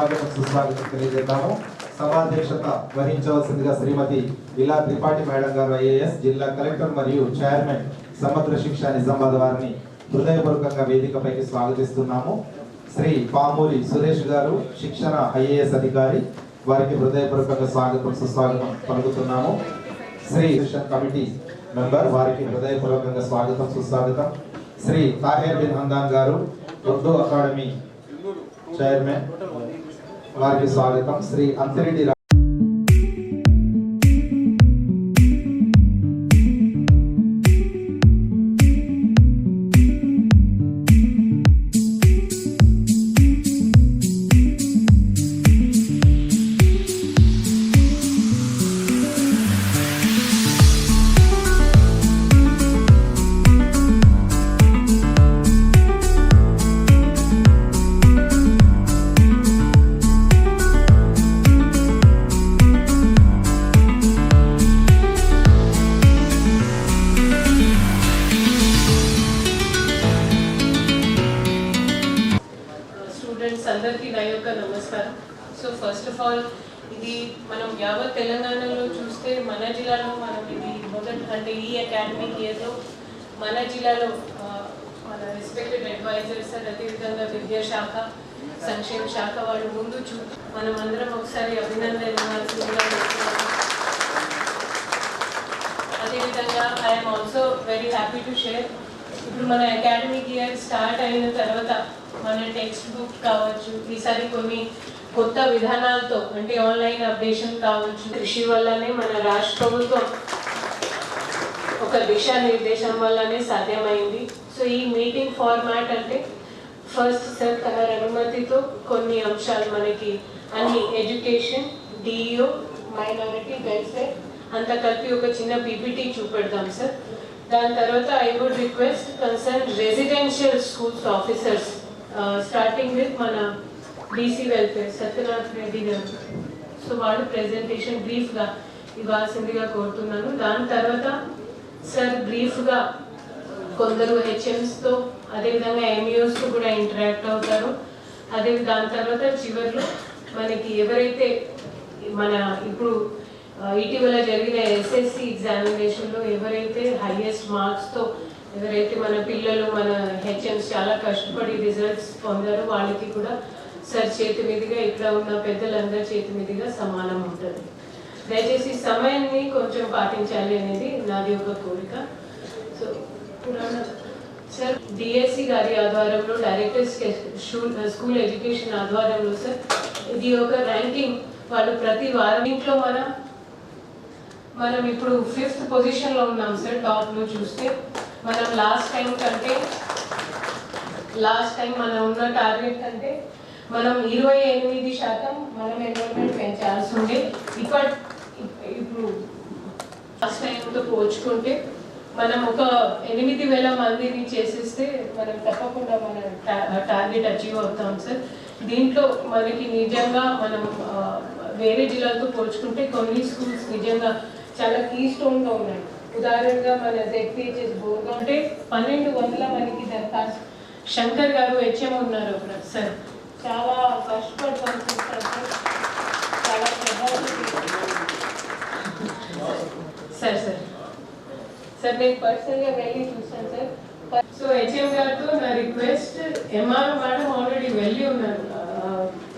స్వాగతం సుస్వాగతం తెలియజేద్దాము. సభాధ్యక్షత వహించవలసిందిగా శ్రీమతి ఇలా త్రిపాఠి మేడం గారు ఐఏఎస్ జిల్లా కలెక్టర్ మరియు చైర్మన్ సమగ్ర శిక్ష నిజామాబాద్ వారిని హృదయపూర్వకంగా వేదికపైకి స్వాగతిస్తున్నాము. శ్రీ పామూరి సురేష్ గారు శిక్షణ ఐఏఎస్ అధికారి, వారికి హృదయపూర్వకంగా స్వాగతం సుస్వాగతం పలుకుతున్నాము. శ్రీ కమిటీ మెంబర్, వారికి హృదయపూర్వకంగా స్వాగతం సుస్వాగతం. శ్రీ తాహిర్ బిన్ హందాన్ గారు ఉర్దూ అకాడమీ చైర్మన్, వారికి స్వాగతం. శ్రీ అంతిరెడ్డి అందరికీ నా యొక్క నమస్కారం. సో ఫస్ట్ ఆఫ్ ఆల్ ఇది మనం యావత్ తెలంగాణలో చూస్తే మన జిల్లాలో మనం ఇది మొదటి అంటే ఈ అకాడమిక్ ఇయర్లో మన జిల్లాలో మన రెస్పెక్టెడ్ అడ్వైజర్స్ అదేవిధంగా విద్యాశాఖ సంక్షేమ శాఖ వాళ్ళు ముందు మనం అందరం ఒకసారి అభినందనగా. అదేవిధంగా I'm also very happy to share, ఇప్పుడు మన అకాడమిక్ ఇయర్ స్టార్ట్ అయిన తర్వాత మన టెక్స్ట్ బుక్ కావచ్చు, ఈసారి కొన్ని కొత్త విధానాలతో అంటే ఆన్లైన్ అప్డేషన్ కావచ్చు, కృషి వల్లనే మన రాష్ట్ర ప్రభుత్వం ఒక దిశానిర్దేశం వల్లనే సాధ్యమైంది. సో ఈ మీటింగ్ ఫార్మాట్ అంటే ఫస్ట్ సార్ తన అనుమతితో కొన్ని అంశాలు మనకి అన్ని ఎడ్యుకేషన్, డిఇఓ, మైనారిటీ వెల్ఫేర్ అంతా కలిపి ఒక చిన్న పీపీటీ చూపెడతాం సార్. దాని తర్వాత I would request concern residential schools officers starting with మన బీసీ వెల్ఫేర్ సత్యనాథ్ రెడ్డి గారు, సో వాళ్ళు ప్రెజెంటేషన్ బ్రీఫ్గా ఇవ్వాల్సిందిగా కోరుతున్నాను. దాని తర్వాత సార్ బ్రీఫ్గా కొందరు హెచ్ఎంస్తో అదేవిధంగా ఎంఈఓస్తో కూడా ఇంటరాక్ట్ అవుతారు. దాని తర్వాత చివరిలో మనకి ఎవరైతే మన ఇప్పుడు ఇటీవల జరిగిన ఎస్ఎస్సి ఎగ్జామినేషన్లో ఎవరైతే హైయెస్ట్ మార్క్స్తో ఎవరైతే మన పిల్లలు మన హెచ్ఎంస్ చాలా కష్టపడి రిజల్ట్స్ పొందారో వాళ్ళకి కూడా సార్ చేతి మీదుగా ఇక్కడ ఉన్న పెద్దలందరి చేతి మీదుగా సమానం ఉంటుంది. దయచేసి సమయాన్ని కొంచెం పాటించాలి అనేది నాది ఒక కోరిక. సో సార్ డిఎస్సి గారి ఆధ్వర్యంలో డైరెక్టర్స్ స్కూల్ ఎడ్యుకేషన్ ఆధ్వర్యంలో సార్ ఇది ఒక ర్యాంకింగ్ వాళ్ళు ప్రతి వారం ఇంట్లో మనం ఇప్పుడు 5th పొజిషన్లో ఉన్నాం సార్. టాప్లో చూస్తే మనం లాస్ట్ టైం మనం ఉన్న టార్గెట్ కంటే మనం 28% మనం ఎన్రోల్మెంట్ పెంచాల్సి ఉండే. ఇప్పుడు లాస్ట్ టైంతో పోల్చుకుంటే మనం ఒక 8,000 మందిని చేసేస్తే మనం తప్పకుండా మన టార్గెట్ అచీవ్ అవుతాం సార్. దీంట్లో మనకి నిజంగా మనం వేరే జిల్లాలతో పోల్చుకుంటే కొన్ని స్కూల్స్ నిజంగా చాలా కీ స్టోన్గా ఉన్నాయి. ఉదాహరణగా మన జెడ్పిహెచ్ఎస్ బోర్గా అంటే 1200 మనకి దరఖాస్తు. శంకర్ గారు హెచ్ఎం ఉన్నారు సార్, చాలా కష్టపడి పనిచేస్తారు సార్, చాలా సార్ నేను పర్సనల్గా వెళ్ళి చూస్తాను సార్. సో హెచ్ఎం గారితో నా రిక్వెస్ట్, ఎంఆర్ఓ మేడం ఆల్రెడీ వెళ్ళి ఉన్నారు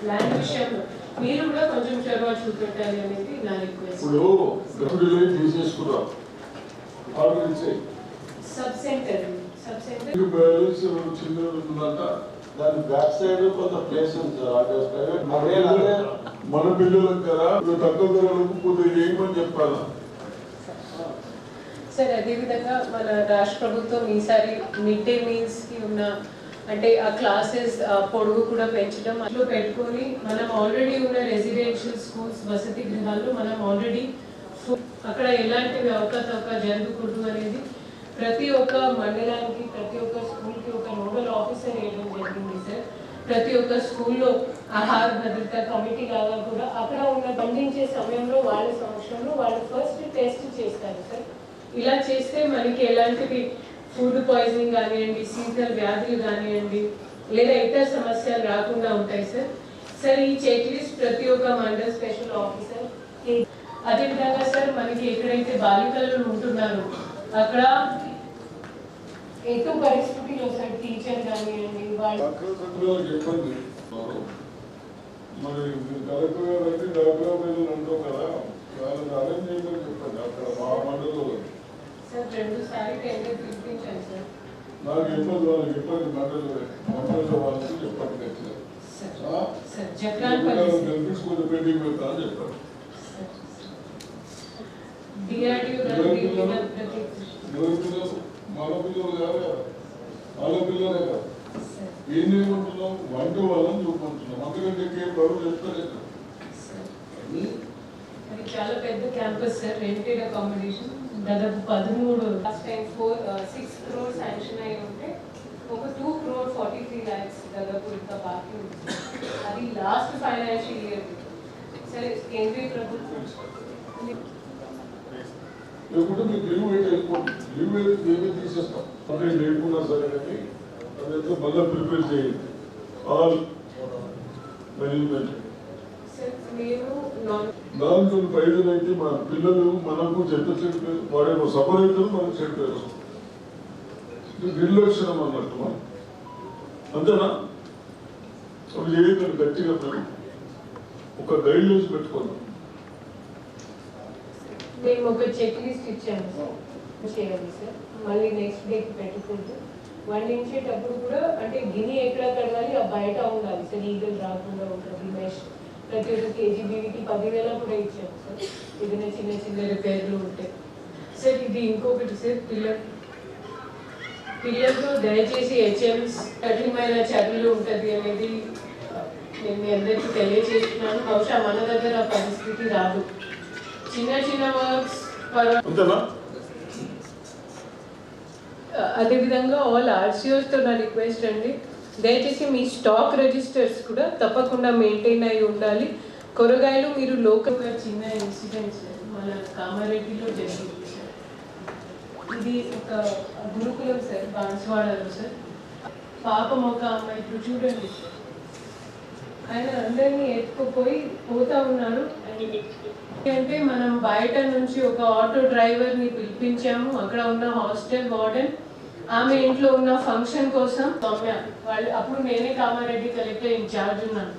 ల్యాండ్ విషయంలో, మీరు కూడా కొంచెం చొరవ చూపెట్టాలి అనేది నా రిక్వెస్ట్. సబ్ సెంటర్ దాని బ్యాక్ సైడ్ కొంత ప్లేస్ ఉంది సార్. మన పిల్లలకు కదా తక్కువ ధరలకు కొద్దిగా చేయమని చెప్పాలి సార్. అదేవిధంగా మన రాష్ట్ర ప్రభుత్వం ఈసారి మిడ్ డే మీల్స్కి ఉన్న అంటే ఆ క్లాసెస్ పొడుగు కూడా పెంచడం అట్లా పెట్టుకొని మనం ఆల్రెడీ ఉన్న రెసిడెన్షియల్ స్కూల్స్ వసతి గృహాల్లో మనం ఆల్రెడీ అక్కడ ఎలాంటివి అవకతవక జరగకూడదు అనేది ప్రతి ఒక్క మండలానికి ప్రతి ఒక్క స్కూల్కి ఒక నోడల్ ఆఫీసర్ వేయడం జరిగింది సార్. ప్రతి ఒక్క స్కూల్లో ఆహార భద్రత కమిటీ లాగా కూడా అక్కడ ఉన్న పండించే సమయంలో వాళ్ళ సమక్షంలో వాళ్ళు ఫస్ట్ టెస్ట్ చేస్తారు సార్. ఇలా చేస్తే మనకి ఎలాంటివి ఫుడ్ పాయిజనింగ్ కానివ్వండి, సీజనల్ వ్యాధులు కానివ్వండి, లేదా ఇతర సమస్యలు రాకుండా ఉంటాయి సార్. సార్ ఈ చెక్ లిస్ట్ ప్రతి ఒక్క మండల్ స్పెషల్ ఆఫీసర్, అదేవిధంగా సార్ మనకి ఎక్కడైతే బాలికలు ఉంటున్నారో అక్కడ ఎటు పరిస్థితిలో సార్ టీచర్ కానివ్వండి వాళ్ళు చెప్పండి. మరి కలెక్టర్ గారు అయితే డాక్టర్ పేర్లు అంటాం కదా, వాళ్ళని అరేంజ్ చేయమని చెప్పండి అక్కడ మా మండలంలో. సార్ 2 సార్లు టెండర్ పిలిపించాను సార్. నాకు చెప్పండి, వాళ్ళకి చెప్పండి, మండలంలో వాళ్ళకి చెప్పండి. తెలుసుకుంటే పెయింటింగ్ పెడతా అని చెప్పండి. మన పిల్లలు కాదు, వాళ్ళ పిల్లలే కాదు. ఏం చేయమంటున్నాం, వంట వాళ్ళని చూపుకుంటున్నాం. అందుకంటే బరువు చెప్తారు. అది చాలా పెద్ద క్యాంపస్ సార్, రెంటెడ్ అకామిడేషన్. దాదాపు 13 లాస్ట్ టైం 6 crore శాంక్షన్ అయి ఉంటే ఒక 2 crore 43 lakhs దాదాపు ఇంకా బాకీ ఉంది. అది లాస్ట్ ఫైనాన్షియల్ ఇయర్. సరే కేంద్రీయ ప్రభుత్వం లేకుంటే మీరు లీవ్ పెట్టి వెళ్ళిపోండి. లీవ్ అయితే మేమే తీసేస్తాం. అంటే లేకున్నా సరే కానీ అదైతే మళ్ళీ ప్రిపేర్ చేయండి. ఆల్ మేనేజ్మెంట్ దాంట్లో ప్రయోజనం అయితే మన పిల్లలు మనకు చెత్త చెట్టు వాడేమో సపరేటర్ మనకు చెప్పారు. నిర్లక్ష్యం అన్నట్టు మనం అంతేనా? అవి చేయగలి గట్టిగా మనం ఒక గైడ్ లైన్స్ పెట్టుకున్నాం. మేము ఒక చెక్ లిస్ట్ ఇచ్చాము సార్, చేయాలి సార్. మళ్ళీ నెక్స్ట్ డేకి పెట్టుకుంటూ వండించేటప్పుడు కూడా అంటే గిన్నె ఎక్కడ కడగాలి, ఆ బయట ఉండాలి సార్, ఈగలు రాకుండా ఉంటుంది మెష్. ప్రతి ఒక్క కేజీబీకి 10,000 కూడా ఇచ్చాము సార్, ఏదైనా చిన్న చిన్న రిపేర్లు ఉంటాయి సార్. ఇది ఇంకొకటి సార్, పిల్లలకు దయచేసి హెచ్ఎంస్ కఠినమైన చదువులు ఉంటుంది అనేది నేను మీ అందరికీ తెలియజేస్తున్నాను. బహుశా మన దగ్గర ఆ పరిస్థితి రాదు. చిన్న చిన్న వర్క్స్ అదేవిధంగా ఆల్ ఆర్సీఓస్తో నా రిక్వెస్ట్ అండి, దయచేసి మీ స్టాక్ రిజిస్టర్స్ కూడా తప్పకుండా మెయింటైన్ అయి ఉండాలి. కూరగాయలు మీరు లోకల్గా చిన్న ఇన్సిడెంట్స్ మన కామారెడ్డిలో జరిగింది సార్. ఇది ఒక గురుకులం సార్, బాన్స్వాడలో సార్. పాపం ఒక అమ్మాయి ఇప్పుడు చూడండి సార్, ఆయన అందరినీ ఎత్తుకుపోయి పోతా ఉన్నాడు. అంటే మనం బయట నుంచి ఒక ఆటో డ్రైవర్ని పిలిపించాము. అక్కడ ఉన్న హాస్టల్ వార్డెన్ ఆమె ఇంట్లో ఉన్న ఫంక్షన్ కోసం వాళ్ళు, అప్పుడు నేనే కామారెడ్డి కలెక్టర్ ఇన్ఛార్జ్ ఉన్నాను.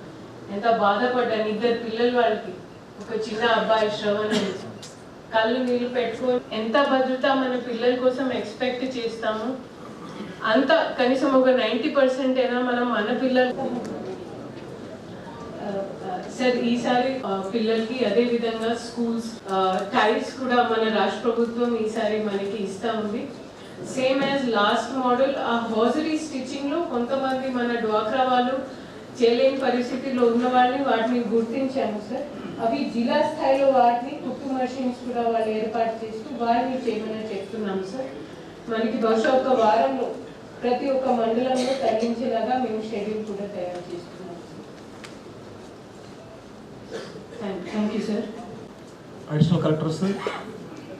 ఎంత బాధపడ్డాను. 2 పిల్లలు వాళ్ళకి, ఒక చిన్న అబ్బాయి శ్రవణ్ అని. కళ్ళు నీళ్ళు పెట్టుకొని ఎంత భద్రత మన పిల్లల కోసం ఎక్స్పెక్ట్ చేస్తాము, అంత కనీసం ఒక 90% అయినా మనం మన పిల్లలు సార్. ఈసారి పిల్లలకి అదే విధంగా స్కూల్స్ టైల్స్ కూడా మన రాష్ట్ర ప్రభుత్వం ఈసారి మనకి ఇస్తా ఉంది. Same as last model. ఆ హోజరీ స్టిచ్చింగ్ లో కొంతమంది మన డ్వాక్రా వాళ్ళు చేయలేని పరిస్థితిలో ఉన్న వాళ్ళని వాటిని గుర్తించాము సార్. అవి జిల్లా స్థాయిలో వాటిని కుట్టు మషిన్స్ కూడా వాళ్ళు ఏర్పాటు చేస్తూ వారిని చేయమని చెప్తున్నాము సార్. మనకి బహుశా ఒక వారంలో ప్రతి ఒక్క మండలంలో తగ్గించేలాగా మేము షెడ్యూల్ కూడా తయారు చేస్తున్నాం. Thank you sir. Additional collectors,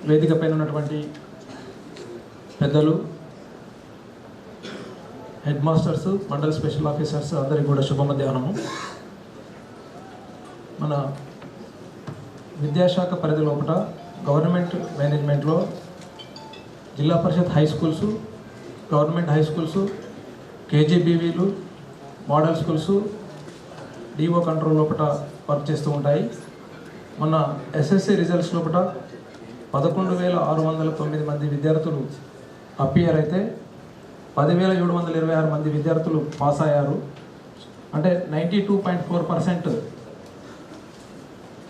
వేదిక పైన ఉన్నటువంటి పెద్దలు, head masters, mandal special officers అందరికీ కూడా శుభ మధ్యాహ్నము. మన విద్యాశాఖ పరిధి లోపల గవర్నమెంట్ మేనేజ్మెంట్లో Zilla Parishad high schools, government high schools, కేజీబీవీలు, మోడల్ స్కూల్స్ డిఓ కంట్రోల్ లోపల వర్క్ చేస్తూ ఉంటాయి. మొన్న ఎస్ఎస్సి రిజల్ట్స్ లోపల 11,609 మంది విద్యార్థులు అపియర్ అయితే 10,726 మంది విద్యార్థులు పాస్ అయ్యారు. అంటే 92.4%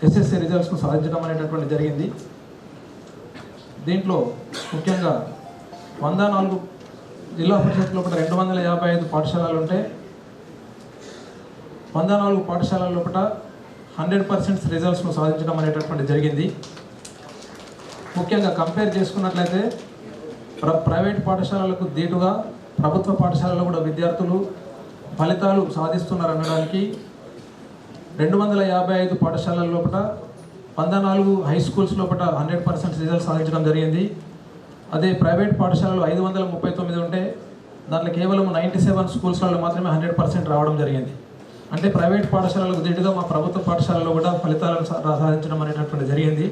ఎస్ఎస్సి రిజల్ట్స్ను సాధించడం అనేటటువంటి జరిగింది. దీంట్లో ముఖ్యంగా 104 జిల్లా పరిషత్ లోపల 255 పాఠశాలలు ఉంటే 104 పాఠశాలల లోపల 100% రిజల్ట్స్ను సాధించడం అనేటటువంటి జరిగింది. ముఖ్యంగా కంపేర్ చేసుకున్నట్లయితే ప్రైవేట్ పాఠశాలలకు దీటుగా ప్రభుత్వ పాఠశాలలో కూడా విద్యార్థులు ఫలితాలు సాధిస్తున్నారు అనడానికి 255 పాఠశాలల లోపల 14 హై స్కూల్స్ లోపల 100% రిజల్ట్ సాధించడం జరిగింది. అదే ప్రైవేట్ పాఠశాలలు 539 ఉంటే దాంట్లో కేవలం 97 స్కూల్స్లలో మాత్రమే 100% రావడం జరిగింది. అంటే ప్రైవేట్ పాఠశాలలకు దిట్టుగా మా ప్రభుత్వ పాఠశాలలో కూడా ఫలితాలను సాధించడం అనేటటువంటి జరిగింది.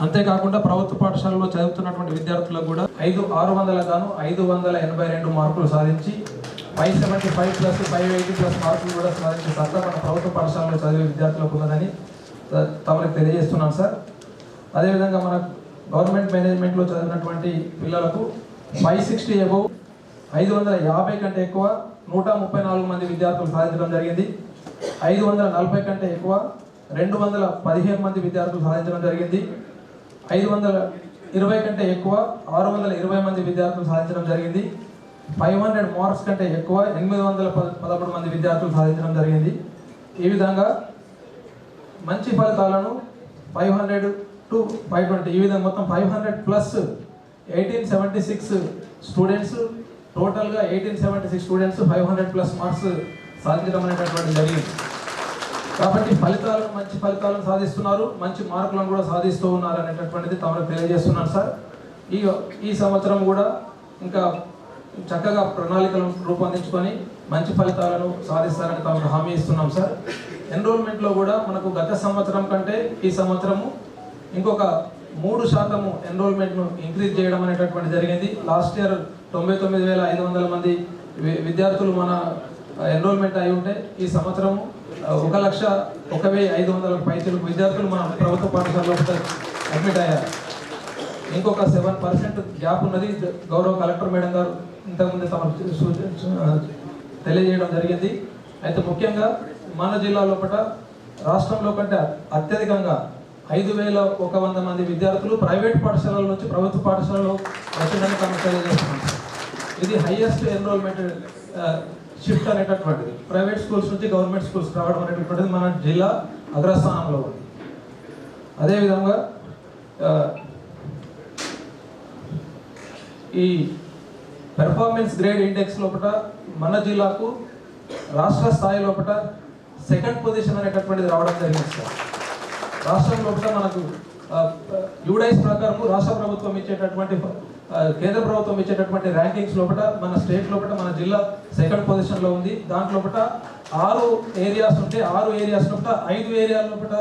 అంతేకాకుండా ప్రభుత్వ పాఠశాలలో చదువుతున్నటువంటి విద్యార్థులకు కూడా 600 గాను 582 మార్కులు సాధించి 575 + 580 మార్కులు కూడా సాధించే సత్తా మన ప్రభుత్వ పాఠశాలలో చదివే విద్యార్థులకు ఉన్నదని తమకు తెలియజేస్తున్నాను సార్. అదేవిధంగా మన గవర్నమెంట్ మేనేజ్మెంట్లో చదివినటువంటి పిల్లలకు 560 అబోవ్ 550 కంటే ఎక్కువ 134 మంది విద్యార్థులు సాధించడం జరిగింది. 540 కంటే ఎక్కువ 215 మంది విద్యార్థులు సాధించడం జరిగింది. 520 కంటే ఎక్కువ 620 మంది విద్యార్థులు సాధించడం జరిగింది. 500 మార్క్స్ కంటే ఎక్కువ 813 మంది విద్యార్థులు సాధించడం జరిగింది. ఈ విధంగా మంచి ఫలితాలను 500 to 520 ఈ విధంగా మొత్తం 500 ప్లస్ 1876 స్టూడెంట్స్, టోటల్గా 1876 స్టూడెంట్స్ 500 ప్లస్ మార్క్స్ సాధించడం అనేటటువంటి జరిగింది. కాబట్టి మంచి ఫలితాలను సాధిస్తున్నారు, మంచి మార్కులను కూడా సాధిస్తూ ఉన్నారు అనేటటువంటిది తమకు తెలియజేస్తున్నాను సార్. ఈ సంవత్సరం కూడా ఇంకా చక్కగా ప్రణాళికలను రూపొందించుకొని మంచి ఫలితాలను సాధిస్తారని తమకు హామీ ఇస్తున్నాం సార్. ఎన్రోల్మెంట్లో కూడా మనకు గత సంవత్సరం కంటే ఈ సంవత్సరము ఇంకొక 3% ఎన్రోల్మెంట్ను ఇంక్రీజ్ చేయడం అనేటటువంటి జరిగింది. లాస్ట్ ఇయర్ 99,500 మంది విద్యార్థులు మన ఎన్రోల్మెంట్ అయి ఉంటే ఈ సంవత్సరము 1,01,500 పైచలకు విద్యార్థులు మన ప్రభుత్వ పాఠశాలలో అడ్మిట్ అయ్యారు. ఇంకొక 7% గ్యాప్ ఉన్నది. గౌరవ కలెక్టర్ మేడం గారు ఇంతకుముందు తెలియజేయడం జరిగింది. అయితే ముఖ్యంగా మన జిల్లా లోపల రాష్ట్రంలో కంటే అత్యధికంగా 5,100 మంది విద్యార్థులు ప్రైవేట్ పాఠశాలల నుంచి ప్రభుత్వ పాఠశాలలో వచ్చిందని తమకు తెలియజేస్తున్నాం. ఇది హైయెస్ట్ ఎన్రోల్మెంట్ షిఫ్ట్ అనేటటువంటిది. ప్రైవేట్ స్కూల్స్ నుంచి గవర్నమెంట్ స్కూల్స్ రావడం అనేటటువంటిది మన జిల్లా అగ్రస్థానంలో ఉంది. అదేవిధంగా ఈ పెర్ఫార్మెన్స్ గ్రేడ్ ఇండెక్స్ లోపల మన జిల్లాకు రాష్ట్ర స్థాయి లోపల 2nd పొజిషన్ అనేటటువంటిది రావడం జరిగింది సార్. రాష్ట్రం లోపల మనకు యూడైస్ ప్రకారం రాష్ట్ర ప్రభుత్వం ఇచ్చేటటువంటి కేంద్ర ప్రభుత్వం ఇచ్చేటటువంటి ర్యాంకింగ్స్ లోపల మన స్టేట్ లోపల మన జిల్లా 2nd పొజిషన్లో ఉంది. దాంట్లో 6 ఏరియాస్ ఉంటే 6 ఏరియాస్ లోపల 5 ఏరియాల లోపల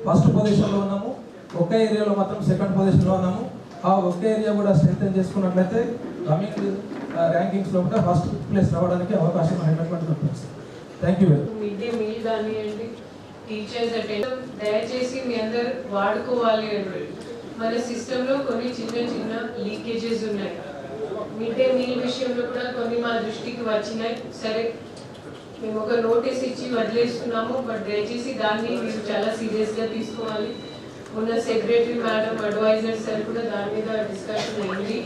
1st పొజిషన్లో ఉన్నాము. ఒక ఏరియాలో మాత్రం 2nd పొజిషన్లో ఉన్నాము. ఆ ఒక్క ఏరియా కూడా స్ట్రెంథెన్ చేసుకున్నట్లయితే కమింగ్ ర్యాంకింగ్స్ లోపల 1st ప్లేస్ రావడానికి అవకాశం అనేటటువంటి ఉంటుంది. Thank you. Mid day meal కానివ్వండి, టీచర్స్ అటెండ్ దయచేసి మీ అందరు వాడుకోవాలి అండి. మన సిస్టంలో కొన్ని చిన్న లీకేజెస్ ఉన్నాయి. మిడ్ డే మీల్ విషయంలో కూడా కొన్ని మా దృష్టికి వచ్చినాయి. సరే, మేము ఒక నోటీస్ ఇచ్చి వదిలేస్తున్నాము, బట్ దయచేసి దాన్ని మీరు చాలా సీరియస్గా తీసుకోవాలి. ఉన్న సెక్రటరీ మేడం, అడ్వైజర్ సార్ కూడా దాని మీద డిస్కషన్ అయింది.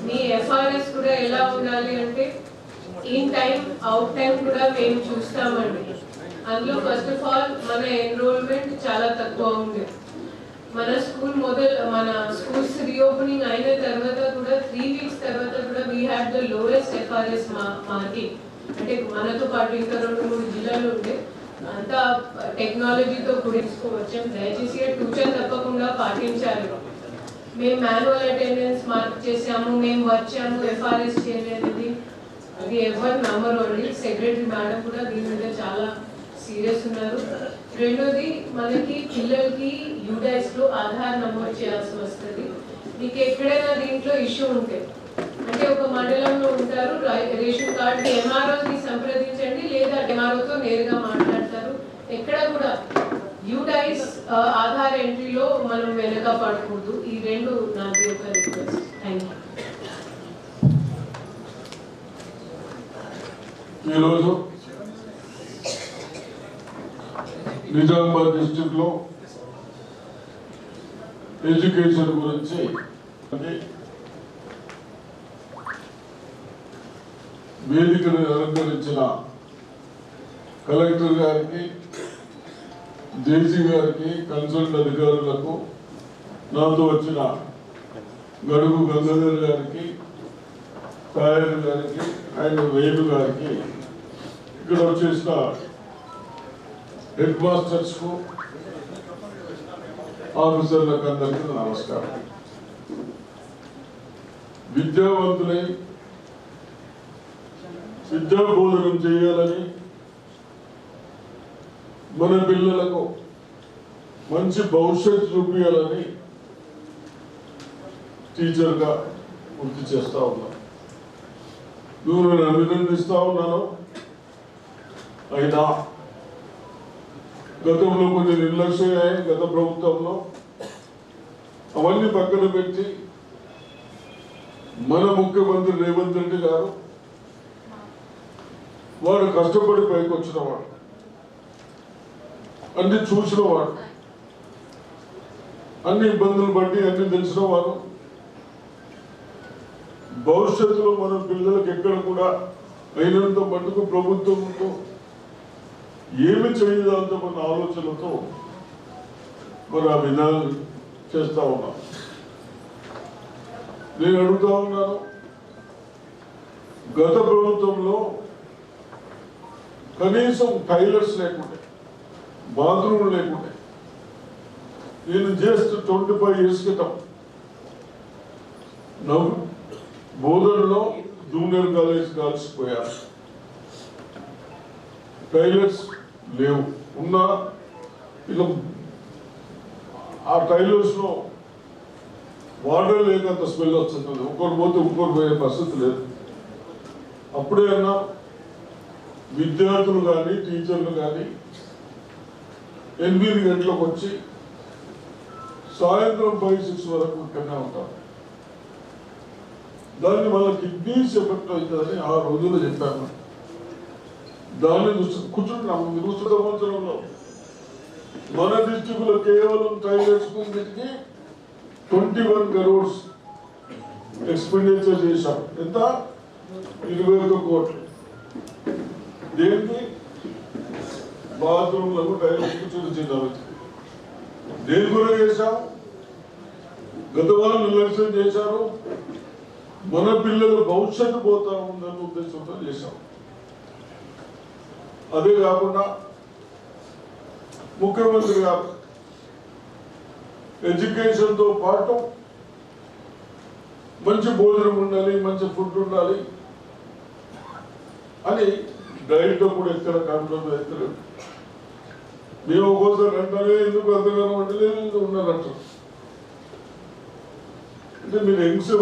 మీ ఎఫ్ఆర్ఎస్ కూడా ఎలా ఉండాలి అంటే ఇన్ టైం అవుట్ టైం కూడా మేము చూస్తామండి. అందులో ఫస్ట్ ఆఫ్ ఆల్ మన ఎన్రోల్మెంట్ చాలా తక్కువ ఉంది. మన స్కూల్స్ రీఓపెనింగ్ అయిన తర్వాత కూడా 3 weeks తర్వాత కూడా we had the lowest FRS marking. అంటే మనతో పాటు ఇంకా 2-3 జిల్లాలు ఉండే అంతా టెక్నాలజీతో కూడించుకోవచ్చాం. దయచేసి ట్యూషన్ తప్పకుండా పాటించాలి. మేము మాన్యువల్ అటెండెన్స్ మార్క్ చేసాము, మేము వచ్చాము, ఎఫ్ఆర్ఎస్ చేయలేనిది అది ఎవరు నమ్మరు అండి. సెక్రటరీ మేడం కూడా దీని మీద చాలా సీరియస్ ఉన్నారు. రెండోది, మనకి పిల్లలకి యూడైస్లో ఆధార్ నమోదు చేయాల్సి వస్తుంది. మీకు ఎక్కడైనా దీంట్లో ఇష్యూ ఉంటే, అంటే ఒక మండలంలో ఉంటారు, రేషన్ కార్డు ఎంఆర్ఓని సంప్రదించండి, లేదా ఎంఆర్ఓతో నేరుగా మాట్లాడతారు. ఎక్కడ కూడా యూడైస్ ఆధార్ ఎంట్రీలో మనం వెనక పడకూడదు. ఈ 2 నాది ఒక రిక్వెస్ట్. Thank you. ఈరోజు నిజామాబాద్ డిస్ట్రిక్ట్ లో ఎడ్యుకేషన్ గురించి వేదికను అలంకరించిన కలెక్టర్ గారికి, జేసీ గారికి, కన్సల్ట్ అధికారులకు, నాతో వచ్చిన గడుగు గంగాధర్ గారికి, తాయర్ గారికి అండ్ వేణు గారికి, ఇక్కడ వచ్చేసిన హెడ్ మాస్టర్స్ కు, ఆఫీసర్లకు అందరికీ నమస్కారం. విద్యావంతులై విద్యా బోధనం చేయాలని మన పిల్లలకు మంచి భవిష్యత్తు చూపించాలని టీచర్గా పూర్తి చేస్తా ఉన్నాను. నువ్వు నేను అభినందిస్తా ఉన్నాను. అయినా గతంలో కొన్ని నిర్లక్ష్యాలు గత ప్రభుత్వంలో అవన్నీ పక్కన పెట్టి మన ముఖ్యమంత్రి రేవంత్ రెడ్డి గారు వాడు కష్టపడి పైకి వచ్చిన వాడు, అన్ని చూసిన వాడు, అన్ని ఇబ్బందులు బట్టి అన్ని తెలిసిన వాడు. భవిష్యత్తులో మన పిల్లలకు ఎక్కడ కూడా అయినంత మటుకు ప్రభుత్వంతో ఏమి చేయదాంతో మన ఆలోచనలతో మరి ఆ విధానం చేస్తా ఉన్నాం. నేను అడుగుతా ఉన్నాను, గత ప్రభుత్వంలో కనీసం టైలర్స్ లేకుండే, బాత్రూమ్ లేకుండే. నేను జస్ట్ 25 years క్రితం బోధనలో జూనియర్ కాలేజ్ గర్ల్స్ పోయారు, టైలర్స్ లేవు. ఉన్న ఇక ఆ టైలర్స్ లో వాటర్ లేకంత స్మెల్ వస్తుంటుంది, ఒకరు పోతే ఇంకొకరు పోయే పరిస్థితి లేదు. అప్పుడే అన్నా విద్యార్థులు కానీ టీచర్లు కానీ 8 గంటలకు వచ్చి సాయంత్రం 5-6 వరకు ఇక్కడనే ఉంటారు. దాన్ని మళ్ళీ కిడ్నీస్ ఎఫెక్ట్ అవుతుందని ఆ రోజుల్లో చెప్పాను. దాన్ని కూర్చుంటున్నాము. విరుస్తుత సంవత్సరంలో మన డిస్ట్రిక్ట్ లో కేవలం టైలర్స్ కి 21 crores ఎక్స్పెండిచర్ చేశాం. ఎంత? 21 కోట్లు. దేనికి? బాత్రూమ్లకు టైలర్స్ చూపించాం. దేని కూడా చేశాం? గత వాళ్ళు నిర్లక్ష్యం చేశారు. మన పిల్లల భవిష్యత్తు పోతా ఉందన్న ఉద్దేశంతో చేశాం. అదే కాకుండా ముఖ్యమంత్రి గారు ఎడ్యుకేషన్ తో పాటు మంచి భోజనం ఉండాలి, మంచి ఫుడ్ ఉండాలి అని డైట్ లో కూడా ఎక్కడ కాంట్రోల్ ఎత్తలేదు. మేము ఒక్కోసారి అంటారే ఎందుకు అంతగానో ఉండలేదు ఉన్నారంటారు. అంటే మీరు యంగ్స్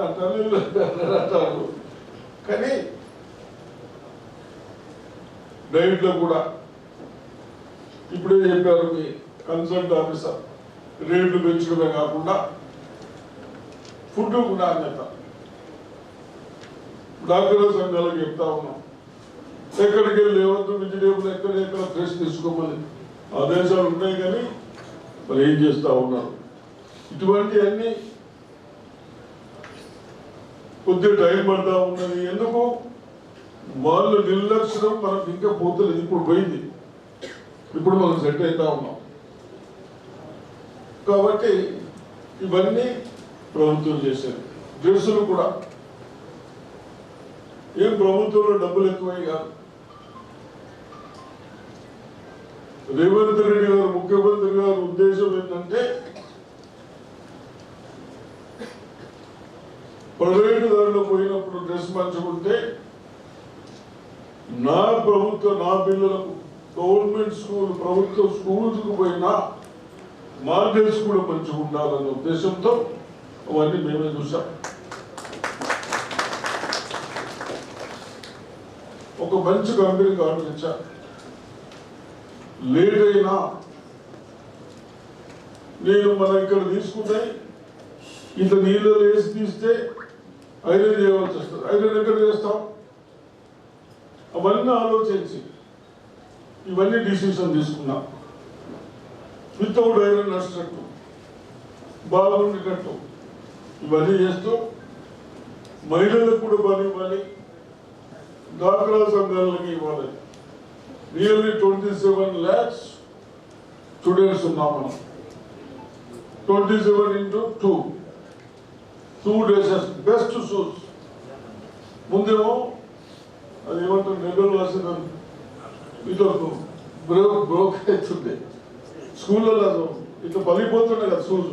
అంటారు. కానీ డైట్ లో కూడా ఇప్పుడే చెప్పారు మీ కన్సల్ట్ ఆఫీసర్, రేట్లు పెంచడమే కాకుండా ఫుడ్ కూడా అన్యత. డాక్టర్ సంఘాలకు చెప్తా ఉన్నాం, ఎక్కడికి వెళ్ళి లేవద్దు, వెజిటేబుల్ ఎక్కడ ఫ్రెష్ తీసుకోమని ఆదేశాలు ఉన్నాయి. కానీ మరి ఏం చేస్తా ఉన్నారు? ఇటువంటి అన్ని కొద్దిగా టైం పడతా ఉన్నది. ఎందుకు? వాళ్ళు నిర్లక్ష్యం మనకు ఇంకా పోతలేదు. ఇప్పుడు పోయింది, ఇప్పుడు మనం సెట్ అవుతా ఉన్నాం. కాబట్టి ఇవన్నీ ప్రభుత్వం చేశారు. డ్రెస్సులు కూడా ఏం ప్రభుత్వంలో డబ్బులు ఎక్కువై కాదు. రేవంత్ రెడ్డి గారు ముఖ్యమంత్రి గారి ఉద్దేశం ఏంటంటే ప్రైవేటు దారిలో పోయినప్పుడు డ్రెస్ మంచుకుంటే నా పిల్లలకు గవర్నమెంట్ స్కూల్ ప్రభుత్వ స్కూల్స్కు పోయినా మా డ్రెస్ కూడా మంచిగా ఉండాలనే ఉద్దేశంతో అవన్నీ మేమే చూసాం. ఒక మంచి కంపెనీకి ఆర్డర్ ఇచ్చా. లేట్ అయినా నేను మన ఇక్కడ తీసుకుంటే ఇంత నీళ్ళు వేసి తీస్తే ఐరన్ చేయవలసి వస్తుంది. ఐరన్ ఎక్కడ చేస్తాం? అవన్నీ ఆలోచించి ఇవన్నీ డిసిషన్ తీసుకున్నాం. వితౌట్ ఐరన్ నష్టట్టు బాగుండేటట్టు ఇవన్నీ చేస్తూ మహిళలకు కూడా పని ఇవ్వాలి, డ్వాక్రా సంఘాలకి ఇవ్వాలి. నియర్లీ 27 lakhs స్టూడెంట్స్ ఉన్నాం మనం. 27 into 2 డ్రెస్సెస్, బెస్ట్ షూస్. ముందేమో అది ఏమంటారు, నెల్లూరు రాసిన ఇట్లా బ్రోక్ అవుతుండే స్కూళ్ళలో, ఇట్లా పలిగిపోతుండే కదా షూస్.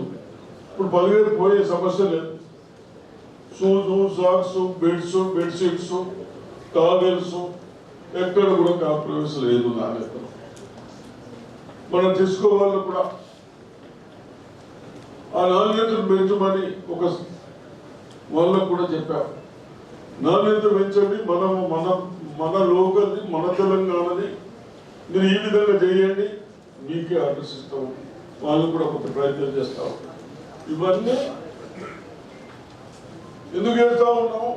ఇప్పుడు పలిగిపోయే సమస్య లేదు. షూస్, సాక్స్, బెడ్షీట్స్, టావెల్స్ ఎక్కడ కూడా కాంప్రమైజ్ లేదు నా లెక్కలో. మన టిస్కో వాళ్ళు కూడా ఆ నాణ్యతను పెంచమని వాళ్ళకు కూడా చెప్పారు. నాణ్యత పెంచండి, మన లోకల్ని, మన తెలంగాణని మీరు ఈ విధంగా చేయండి, మీకే ఆకర్షిస్తాం. వాళ్ళు కూడా కొంత ప్రయత్నం చేస్తా ఉంటారు. ఇవన్నీ ఎందుకు వెళ్తా ఉన్నాము?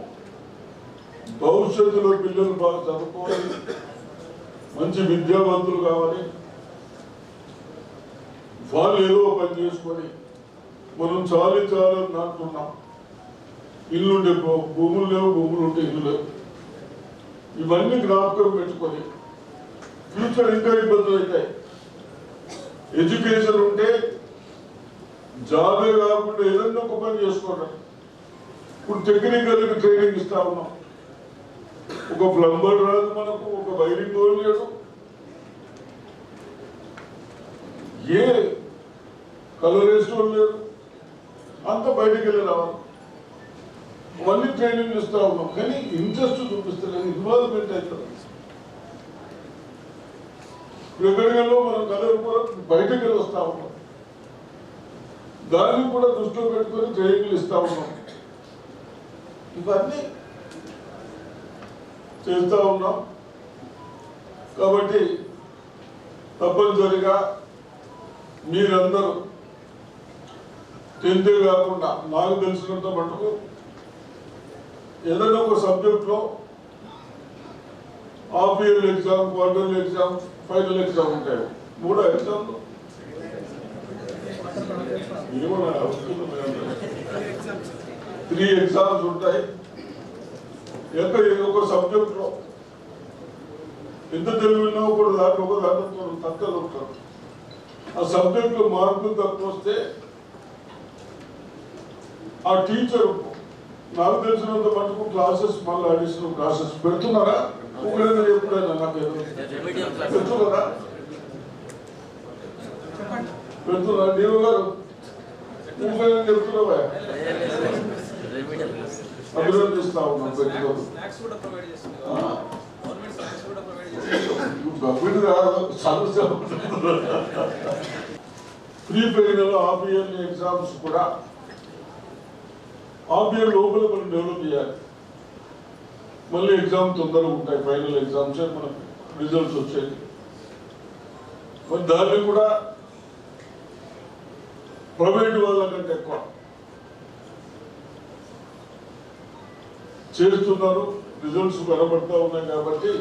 భవిష్యత్తులో పిల్లలు బాగా చదువుకోవాలి, మంచి విద్యావంతులు కావాలి, వాళ్ళు ఏదో పని చేసుకొని మనం చాలీ నాటున్నాం. ఇల్లుండే భూములు లేవు, భూములు ఉంటే ఇల్లు లేవు. ఇవన్నీ జ్ఞాపకం పెట్టుకొని ఫ్యూచర్ ఇంకా ఇబ్బందులు అవుతాయి. ఎడ్యుకేషన్ ఉంటే జాబే కాకుండా ఏదన్నా ఒక పని చేసుకోవడం. ఇప్పుడు టెక్నికల్ ట్రైనింగ్ ఇస్తా ఉన్నాం. ఒక ప్లంబర్ రాదు మనకు, ఒక వైరింగ్ వాళ్ళు లేడు, ఏ కలర్ వేసుకోవడం లేదు, అంత బయటకు వెళ్ళి రావాలి. మళ్ళీ ట్రైనింగ్ ఇస్తా ఉన్నాం, కానీ ఇంట్రెస్ట్ చూపిస్తలేదు, ఇన్వాల్వ్మెంట్ అవుతుంది. ఎక్కడికెళ్ళో మనం కలర్ కూడా బయటకు వెళ్ళి వస్తా ఉన్నాం. దాన్ని కూడా దృష్టిలో పెట్టుకొని ట్రైనింగ్లు ఇస్తా ఉన్నాం. ఇవన్నీ చేస్తూ ఉన్నాం. కాబట్టి తప్పనిసరిగా మీరందరూ 10th కాకుండా నాకు తెలిసినంత మటుకు ఏదైనా ఒక సబ్జెక్ట్లో half year exam, quarterly exam, final exam ఉంటాయి. 3 ఎగ్జామ్లు 3 ఎగ్జామ్స్ ఉంటాయి. ఒక సబ్జెక్ట్లో ఎంత తెలివినా కూడా దాంట్లో ఒక దాంట్లో తక్కువ ఉంటారు. ఆ సబ్జెక్ట్లో మార్కులు తక్కువ వస్తే ఆ టీచర్ నాకు తెలిసినంత మటుకు క్లాసెస్ మళ్ళీ అడిషనల్ క్లాసెస్ పెడుతున్నారా? ఎప్పుడైనా నాకు పెడుతున్నారా? పెడుతున్నా నీవు గారు చెప్తున్నావా? అభినందిస్తా ఉన్నాం. పెట్టుకోరు pre final half yearly exams కూడా హాఫ్ ఇయర్ లోపల మనం డెవలప్ చేయాలి. మళ్ళీ ఎగ్జామ్ తొందరగా ఉంటాయి, ఫైనల్ ఎగ్జామ్స్ మనకు రిజల్ట్స్ వచ్చేది. మరి దాన్ని కూడా ప్రైవేట్ వాళ్ళకంటే ఎక్కువ చేస్తున్నారు. రిజల్ట్స్ కనబడతా ఉన్నాయి కాబట్టి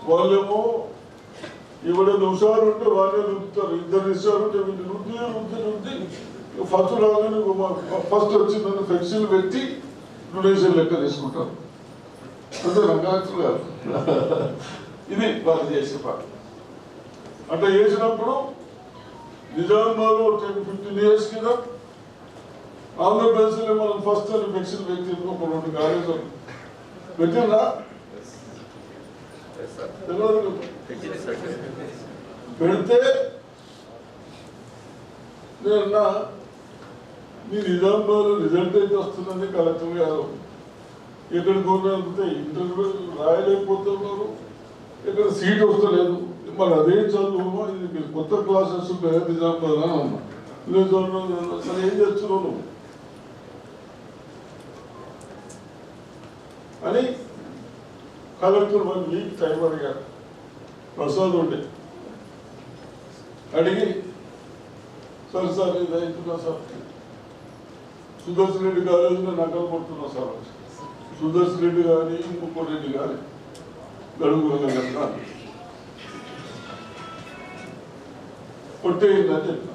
వాళ్ళేమో ఎవరైనా హుషారు ఉంటే వాళ్ళే రుద్దుతారు. 2 ఇస్తారు ఉంటే వీళ్ళు రుద్ది ఫస్ట్ వచ్చిందని ఫ్లెక్సీలు పెట్టి డొనేషన్ లెక్క తీసుకుంటారు. అంతే రంగాచులు ఇది వాళ్ళు చేసే పని. అట్లా చేసినప్పుడు నిజామాబాద్లో 10-15 years కింద ఆంధ్రప్రదేశ్లో మనం ఫస్ట్ అని ఫ్లెక్సీలు పెట్టి ఒక 2 కాలేజీలు పెట్టిందా? పెడితే నేనన్నా మీ నిజామాబాద్లో రిజల్ట్ అయితే వస్తున్నది కలెక్టర్ గారు, ఎక్కడ కోరితే ఇంటర్వ్యూ రాయలేకపోతున్నారు, ఇక్కడ సీట్ వస్తలేదు, మరి అదే చదువు ఇది కొత్త క్లాసెస్ ఉంటాయి నిజామాబాద్ అని అన్నా. సరే ఏం చేస్తున్నావు నువ్వు అని కలెక్టర్ 1 week టైం అడిగారు. ప్రసాద్ ఉండే అడిగి సార్ ఇది అవుతున్నా సార్, సుదర్శన్ రెడ్డి కాలేజీలో నకలు కొడుతున్నా సార్. సుదర్శన్ రెడ్డి కానీ ఇంకొక రెడ్డి కానీ గడుగులుగా కనుక కొట్టేయిందని చెప్పిన.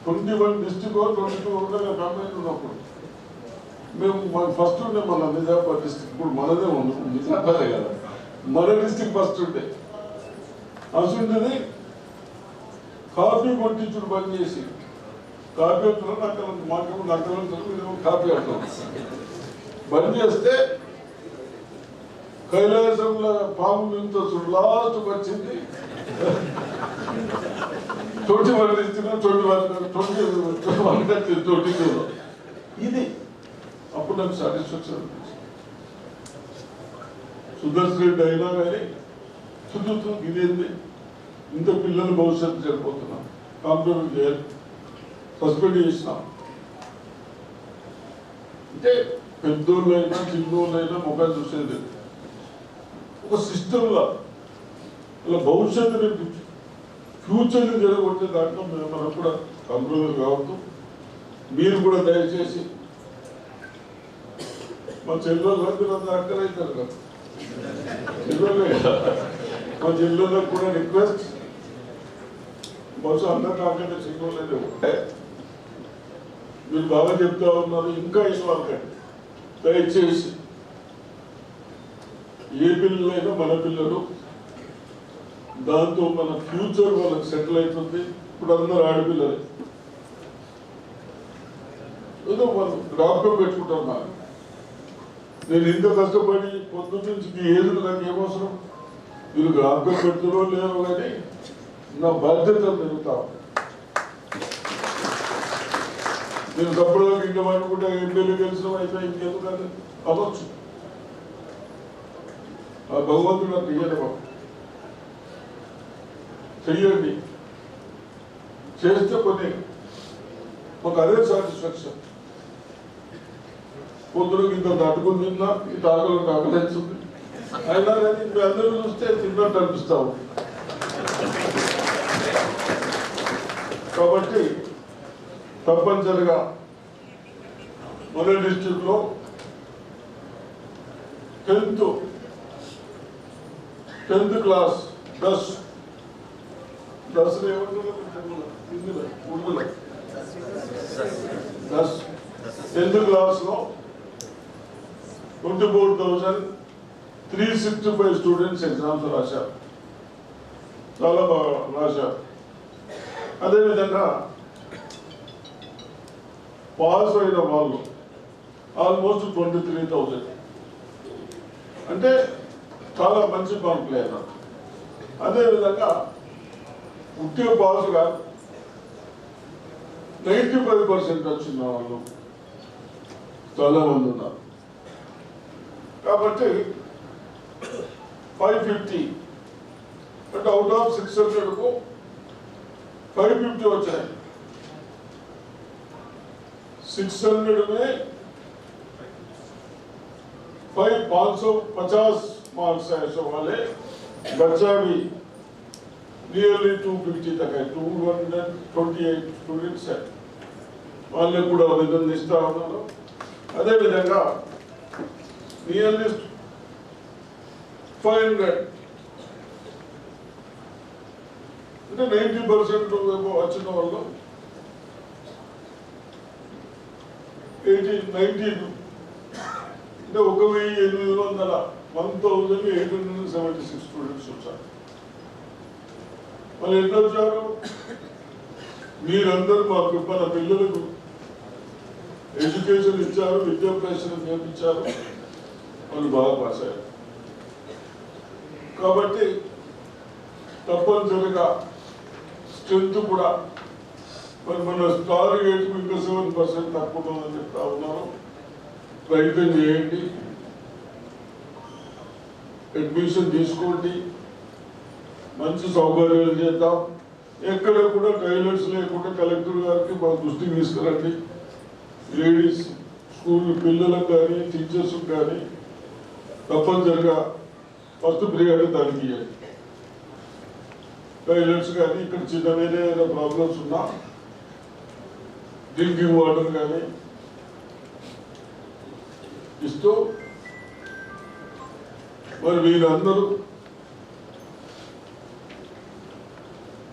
21 డిస్ట్రిక్ట్ 22 ఉండగా కంబైన్ ఉన్నప్పుడు మేము ఫస్ట్ ఉండే మన నిజామాబాద్ డిస్ట్రిక్ట్. ఇప్పుడు మనదే ఉంది, నిజామాబాదే కదా, మన డిస్ట్రిక్ట్ ఫస్ట్ ఉండే. అసలుంటది కాపీ కొట్టించుడు బంద్ చేసి కాపీ అవుతున్నాం అక్కడ మాకు నక్కలు కాపీ అవుతాం బంద్ చేస్తే కైలాసంలో పాము ఇంత లాస్ట్ వచ్చింది 21 ఇచ్చిన 21 కట్టింది 22లో. ఇది అప్పుడు నాకు సాటిస్ఫాక్షన్ అనిపించింది. సుదర్శన్ రెడ్డి అయినా కానీ చుట్టూ ఇదేంది ఇంత పిల్లల భవిష్యత్తు జరిపోతున్నాం, కంప్యూటర్ సస్పెండ్ చేసినాం అంటే పెద్దోళ్ళైనా చిన్నోళ్ళైనా ముఖం చూసేది ఒక సిస్టంలో అలా భవిష్యత్తుని ఫ్యూచర్ని జరగొట్టే దాంట్లో మనం కూడా కంప్యూటర్ కావద్దు. మీరు కూడా దయచేసి మా చెల్లెళ్ళందరూ అక్కడ అవుతారు కదా, చెల్లెళ్ళే మా చెల్లెళ్ళకు కూడా రిక్వెస్ట్, బహుశా అందరు కాకుండా చిన్నోళ్ళే మీరు బాగా చెప్తా ఉన్నారు, ఇంకా ఇన్వాల్వ్ కండి దయచేసి. ఏ పిల్లలైనా మన పిల్లలు, దాంతో మన ఫ్యూచర్ వాళ్ళకి సెటిల్ అవుతుంది. ఇప్పుడు అందరూ ఆడపిల్లలే ఏదో వాళ్ళు జ్ఞాపకం పెట్టుకుంటారు. నాకు నేను ఇంత కష్టపడి పొద్దు నుంచి ఈ ఏజ్లో నాకు ఏమవసరం, మీరు జ్ఞాపకం పెడుతున్నో లేవో కానీ నా బాధ్యత పెరుగుతాం. నేను తప్పుడు ఇంకా అనుకుంటే ఎమ్మెల్యే గెలిచిన అయితే ఇంకెందుకని అవ్వచ్చు. ఆ భగవంతుడు నాకు ఇయ్యలే బాబు, చెయ్యండి. చేస్తే కొన్ని మాకు అదే సాటిస్ఫాక్షన్. పొద్దునకి ఇంత తట్టుకుని తిన్నా, ఇంత ఆకలి ఆకలిస్తుంది అయినా కానీ మీ అందరూ చూస్తే తిన్నట్టు అనిపిస్తావు. కాబట్టి తప్పనిసరిగా మన డిస్ట్రిక్ట్లో 10th క్లాస్ 10th క్లాస్లో 24,365 స్టూడెంట్స్ ఎగ్జామ్స్ రాశారు. చాలా బాగా రాశారు. అదేవిధంగా పాస్ అయిన వాళ్ళు ఆల్మోస్ట్ 23,000, అంటే చాలా మంచి మార్కులు అయినారు. అదేవిధంగా ముఖ్య పాసుగా 95% వచ్చిన వాళ్ళు చాలా మంది ఉన్నారు. కాబట్టి 550 అంటే అవుట్ ఆఫ్ 600కు 550 వచ్చాయి. 600 में 550 मार्क्स है, ऐसे वाले बच्चा भी नियरली 250 तक है. 228 स्टूडेंट्स है. వాళ్ళకు కూడా అభినందన ఇస్తా ఉన్నారు. అదేవిధంగా నియర్లీ 500 అంటే 90% వచ్చిన వాళ్ళు 1892 అంటే 1876 స్టూడెంట్స్ వచ్చారు. వాళ్ళు ఎట్లా వచ్చారు? మీరందరూ మాకు మన పిల్లలకు ఎడ్యుకేషన్ ఇచ్చారు, విద్యాభ్యాసం నేర్పించారు, వాళ్ళు బాగా పాస్ అయ్యారు. కాబట్టి తప్పనిసరిగా స్ట్రెంత్ కూడా మరి మన టార్గెట్ ఇంకా 7% తక్కువ ఉందని చెప్తా ఉన్నారు. ప్రయత్నం చేయండి, అడ్మిషన్ తీసుకోండి, మంచి సౌకర్యాలు చేద్దాం. ఎక్కడ కూడా టాయిలెట్స్ లేకుండా కలెక్టర్ గారికి మా దృష్టికి తీసుకురండి. లేడీస్ స్కూల్ పిల్లలకు కానీ టీచర్స్కి కానీ తప్పనిసరిగా ఫస్ట్ ప్రియారిటీ దానికి ఇవ్వండి. టాయిలెట్స్ కానీ ఇక్కడ చిన్న ఏదైనా ప్రాబ్లమ్స్ ఉన్నా డ్రింకింగ్ వాటర్ కానీ ఇస్తూ మరి వీరందరూ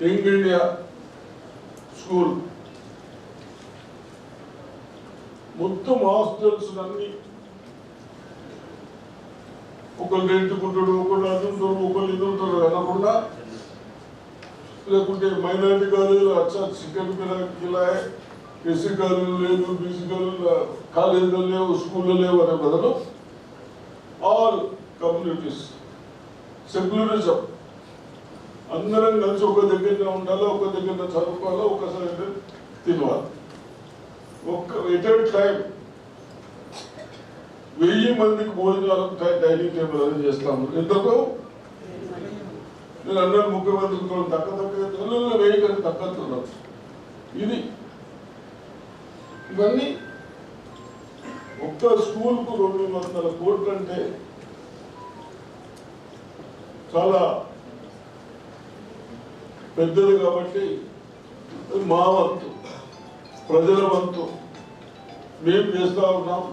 యంగ్ ఇండియా స్కూల్ మొత్తం హాస్టల్స్ అన్ని ఒకళ్ళు రెంటుకుంటాడు, ఒకళ్ళు అదుంటారు, ఒకళ్ళు ఇది ఉంటారు అనకుండా, లేకుంటే మైనారిటీ కాలేజీలో అచ్చా చికెన్ కిలా ఎస్సీ కాలేజీలు లేదు, బీసీ కాలేజీలో లేవు, స్కూల్లో లేవు అనే బదులు ఆల్ కమ్యూనిటీస్ సెక్యులరిజం అందరం కలిసి ఒక దగ్గర ఉండాలి, ఒక దగ్గర చదువుకోవాలి, ఒకసారి తినవాలి. ఎట్ ఏ టైం 1000 మందికి భోజనాలు డైనింగ్ టేబుల్ అరేంజ్ చేస్తాము. ఎంతకు నేను అందరూ ముఖ్యమంత్రితో తక్కువ వేయగలి తక్కుతున్నారు. ఇది ఇవన్నీ ఒక్క స్కూల్కు 200 కోట్లు అంటే చాలా పెద్దది. కాబట్టి మా వంతు, ప్రజల వంతు మేము చేస్తూ ఉన్నాం.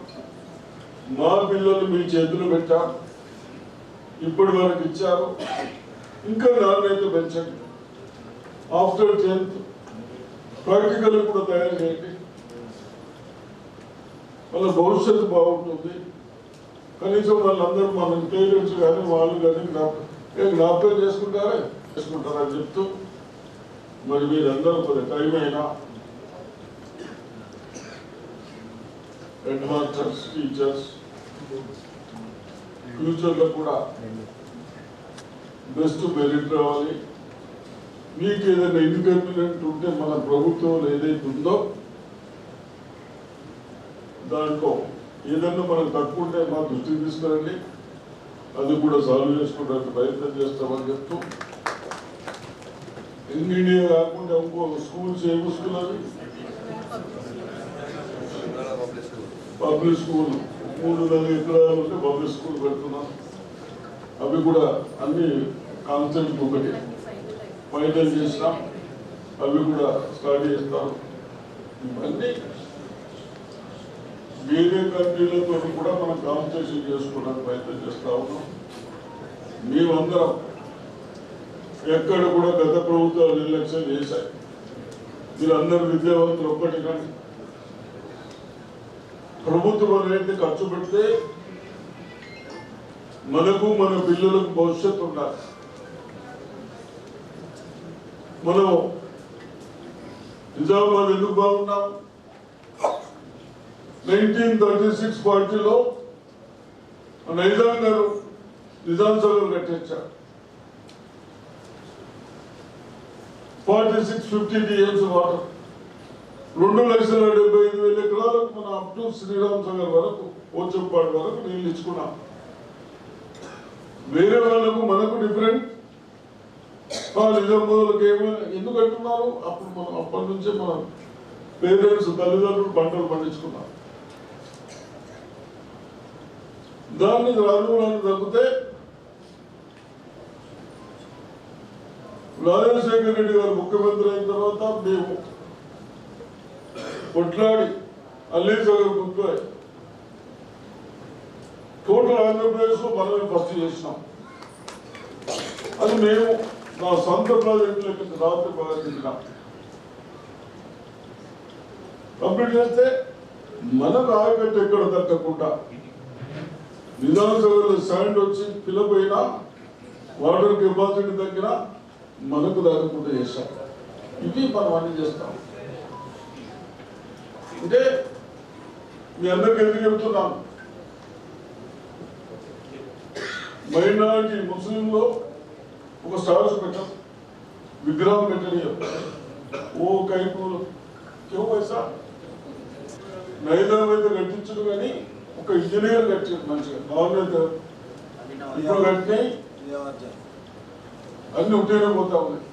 మా పిల్లలు మీ చేతులు పెట్టాం, ఇప్పటి వరకు ఇచ్చారు, ఇంకా నాణ్యత పెంచండి. ఆఫ్టర్ 10th ప్రాక్టికల్ కూడా తయారు చేయండి. వాళ్ళ భవిష్యత్తు బాగుంటుంది. కనీసం వాళ్ళందరూ మన పేరెంట్స్ కానీ వాళ్ళు కానీ జ్ఞాపకం చేసుకుంటారని చెప్తూ, మరి మీరందరూ కొద్ది టైం అయినా హెడ్ మాస్టర్స్, టీచర్స్ ఫ్యూచర్లో కూడా బెస్ట్ మెరిట్ రావాలి. మీకు ఏదైనా ఇన్కన్వీనియంట్ ఉంటే మన ప్రభుత్వం ఏదైతే ఉందో దాంట్లో ఏదన్నా మనం తక్కువ ఉంటే మా దృష్టికి తీసుకురండి, అది కూడా సాల్వ్ చేసుకోవడానికి ప్రయత్నం చేస్తామని చెప్తూ, ఇండియా కాకుండా ఇంకో స్కూల్స్ ఏమి స్కూల్ అవి పబ్లిక్ స్కూల్ 3-4 ఎకరాలు ఉంటే పబ్లిక్ స్కూల్ పెడుతున్నాం. అవి కూడా అన్ని కాన్సెప్ట్ ఒకటి ఫైనల్ చేసినాం, అవి కూడా స్టార్ట్ చేస్తాం. ఇవన్నీ వేరే కంట్రీలతో కూడా మనం కాంపిటీషన్ చేసుకోవడానికి ప్రయత్నం చేస్తా ఉన్నాం. మేమందరం ఎక్కడ కూడా గత ప్రభుత్వాలు నిర్లక్ష్యం చేశాయి. మీరందరూ విద్యావంతులు ఒక్కటి కానీ ప్రభుత్వం అనేది ఖర్చు పెడితే మనకు మన పిల్లలకు భవిష్యత్తు ఉండాలి. మనం నిజామాబాద్ ఎందుకు బాగున్నాం? 1936-40లో నైజాం గారు నిజాం సాగర్ కట్టించారు. 46-50 TMs వాటర్, 2,75,000 ఎకరాలకు మనం అప్ టు శ్రీరామ్ సాగర్ వరకు, పోచంపాడు వరకు నీళ్ళు ఇచ్చుకున్నాం. వేరే వాళ్ళకు మనకు డిఫరెంట్. నిజామాబాద్కి ఏమైనా ఎందుకు అంటున్నారు? అప్పుడు మనం అప్పటి నుంచే మన పేరెంట్స్, తల్లిదండ్రులు పంటలు పండించుకున్నాం. దాన్ని రాజులను తగ్గితే రాజశేఖర రెడ్డి గారు ముఖ్యమంత్రి అయిన తర్వాత మేము కొట్లాడి అల్లీసాగర్ గుర్తు టోటల్ ఆంధ్రప్రదేశ్ లో మనమే ఫస్ట్ చేసినాం. అది మేము నా సొంత ప్రాజెక్టులకి రాత్రి ప్రారంభించినాం. కంప్లీట్ చేస్తే మనకు ఆయకట్టు ఎక్కడ తగ్గకుండా నిజాం సాగర్లో శాండ్ వచ్చి పిల్లపోయినా వాటర్ కెపాసిటీ తగ్గిన మనకు తగ్గకుండా చేస్తాం. ఇవి మనం అన్ని చేస్తాం. అంటే మీ అందరికి ఎందుకు చెప్తున్నాను, మైనారిటీ ముస్లింలో ఒక స్టార్స్ పెట్టం, విగ్రహం పెట్టని ఓ కైపూలు క్యూ పైసా నైజాం అయితే కట్టించడు కానీ ఒక ఇంజనీర్ కట్టారు మంచిగా గవర్నమెంట్. ఇప్పుడు కట్టినాయి అన్ని ఉంటేనే పోతా ఉన్నాయి.